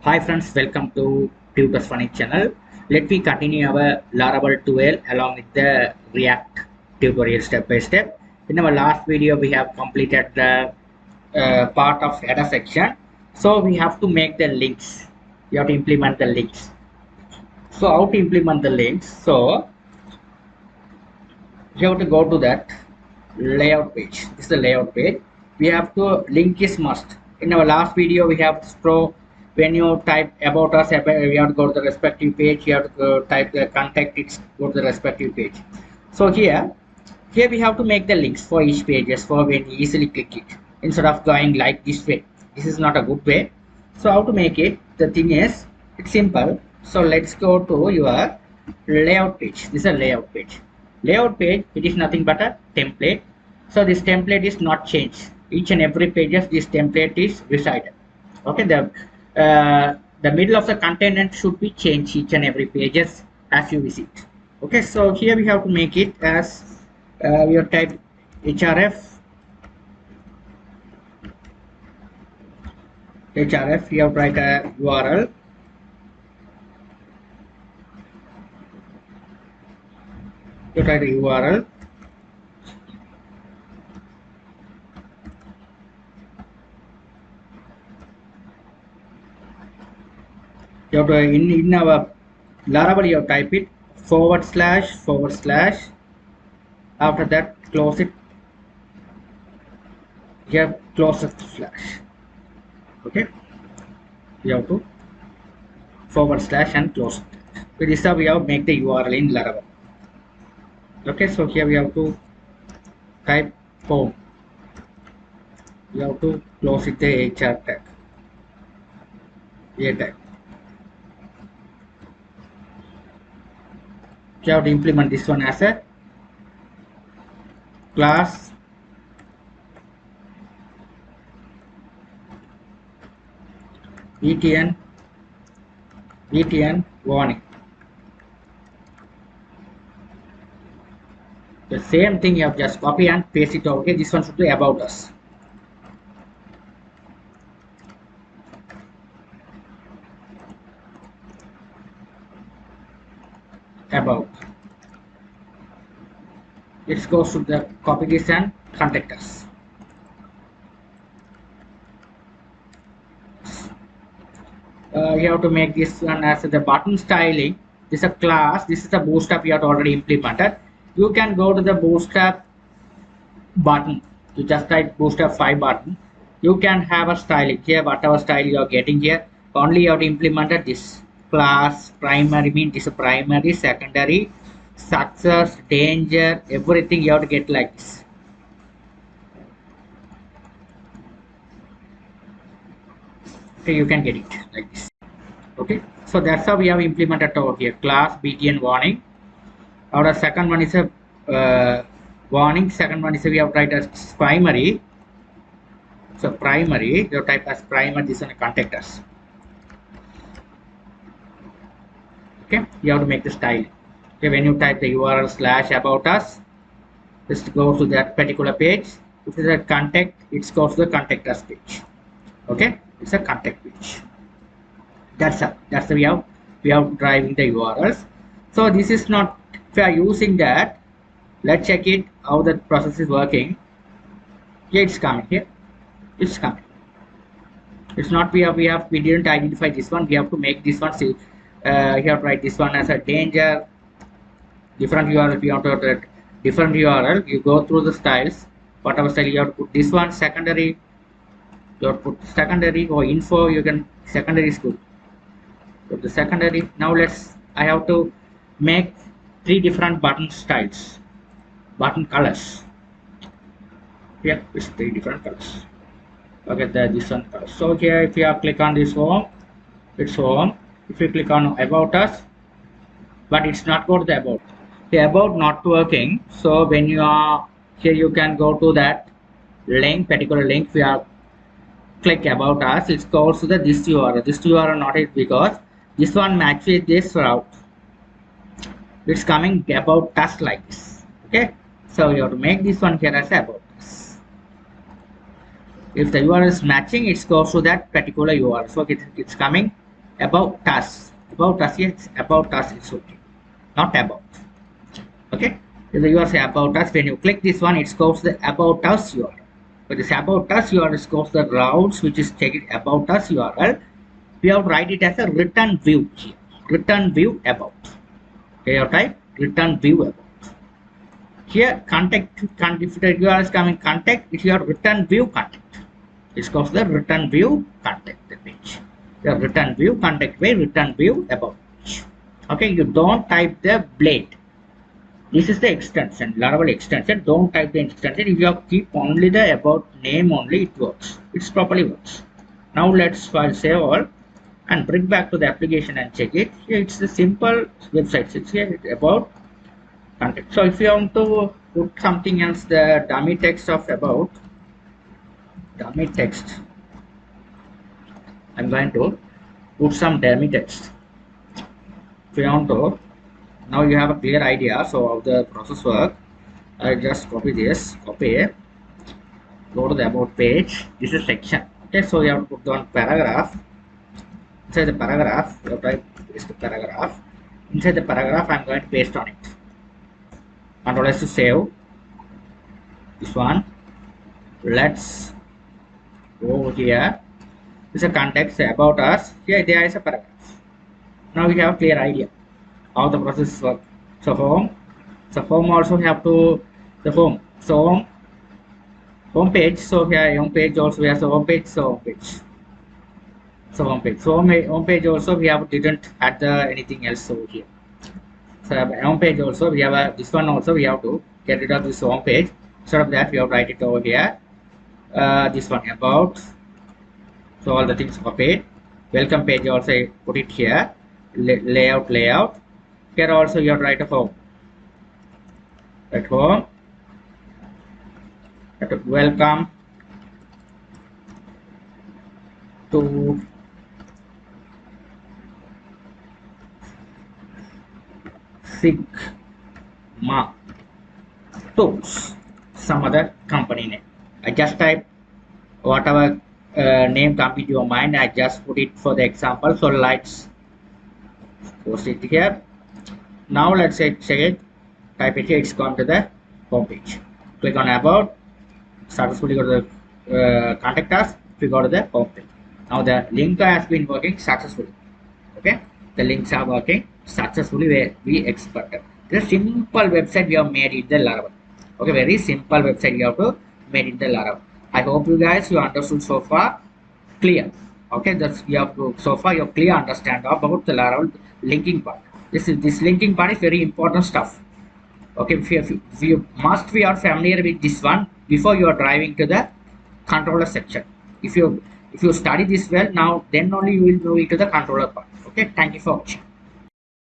Hi friends, welcome to Tutors Funny channel. Let me continue our Laravel 12 along with the React tutorial step by step. In our last video, we have completed the part of header section. So we have to make the links. You have to implement the links. So how to implement the links? So you have to go to that layout page. This is the layout page. We have to link is must. In our last video, we have to when you type about us, you have to go to the respective page. You have to type the contact. It's go to the respective page. So here we have to make the links for each pages for when you easily click it instead of going like this way. This is not a good way. So how to make it? The thing is, it's simple. So let's go to your layout page. This is a layout page. Layout page, it is nothing but a template. So this template is not changed. Each and every pages this template is resided. Okay, the middle of the content should be changed each and every pages as you visit. Okay, so here we have to make it as we have type href, we have to write a URL. You write a URL. You have to in our Laravel you have to type it // after that close it. Here close the slash. Okay, you have to / and close it. With this we have make the URL in Laravel. Okay, so here we have to type home. You have to close it the HR tag. A tag. You have to implement this one as a class etn warning. The same thing you have just copy and paste it out. Okay, this one should be about us. About. It goes to the copy this and contact us. You have to make this one as the button styling. This is a class. This is the bootstrap you have already implemented. You can go to the bootstrap button. You just type bootstrap 5 button. You can have a styling here, whatever style you are getting here. Only you have to implement this class primary mean this is primary, secondary, success, danger, everything you have to get like this. Okay, you can get it like this. Okay, so that's how we have implemented over here class btn warning. Our second one is a warning. Second one is we have tried as primary. So primary, you type as primer. This one contact us. Okay, you have to make the style. Okay, when you type the URL / about us, just go to that particular page. If it's a contact, it goes to the contact us page. Okay, it's a contact page. That's the we have driving the URLs. So this is not, if you are using that, let's check it how the process is working. Here it's coming. Here it's coming. It's not we didn't identify this one. We have to make this one. See, you have to write this one as a danger. Different URL. We have to write different URL. You go through the styles. Whatever style you have to put this one secondary. You have to put secondary or info. You can secondary is good. So the secondary. Now I have to make 3 different button styles, button colors. Here it's 3 different colors. Okay, this one color. So here if you click on this home, it's home. If you click on about us, but it's not go to the about. The about not working. So when you are here, you can go to that link, particular link. We are click about us. It goes to the this URL. This URL not it because this one matches this route. It's coming about us like this. Okay, so you have to make this one here as about us. If the URL is matching, it goes to that particular URL. So it's coming about us. About us, yes, about us is okay, not about. Okay, so the URL say about us. When you click this one, it goes the about us URL. But this about us URL goes the routes which is taken about us URL. We have to write it as a return view here. Return view about. Okay, you type return view about. Here contact, if the URL is coming contact, it's your return view contact. It's called the return view contact page. The return view contact way, return view about page. Okay, you don't type the blade. This is the extension, Laravel extension. Don't type the extension. If you keep only the about name only, it works. It properly works. Now let's file save all and bring back to the application and check it. Here it's the simple website. It's here about contact. So if you want to put something else, the dummy text of about dummy text, I'm going to put some dummy text. If you want to, now you have a clear idea so of the process work. I just copy this, copy, go to the about page. This is section. Okay, so you have to put down paragraph. Inside the paragraph, you have to paste the paragraph. Inside the paragraph, I'm going to paste on it. Control S to save this one. Let's go here. This is a context about us. Here there is a paragraph. Now we have a clear idea how the process works. So home. So home also have to the home. So home page. So here home page also we have the home page. So home page. So home page. So home page also we have didn't add the anything else over here. So home page also we have this one also we have to get rid of this home page. Instead of that we have to write it over here. This one about. So all the things copied. Welcome page also put it here. Layout. Here also you have to write a home. At home. Welcome to Sigma Tools, some other company name. I just type whatever name comes into your mind. I just put it for the example. So let's post it here. Now let's say check it. Type it here. It's gone to the home page. Click on about. Successfully go to the contact us. We go to the home page. Now the link has been working successfully. Okay, the links are working successfully where we expected. The simple website we have made in the Laravel. Okay, very simple website you have to made in the Laravel. I hope you guys you understood so far clear. Okay, that's you have to so far you clear understand about the Laravel linking part. This linking part is very important stuff. Okay, if you must be are familiar with this one before you are driving to the controller section. If you study this well now, then only you will move into the controller part. Okay, thank you for watching.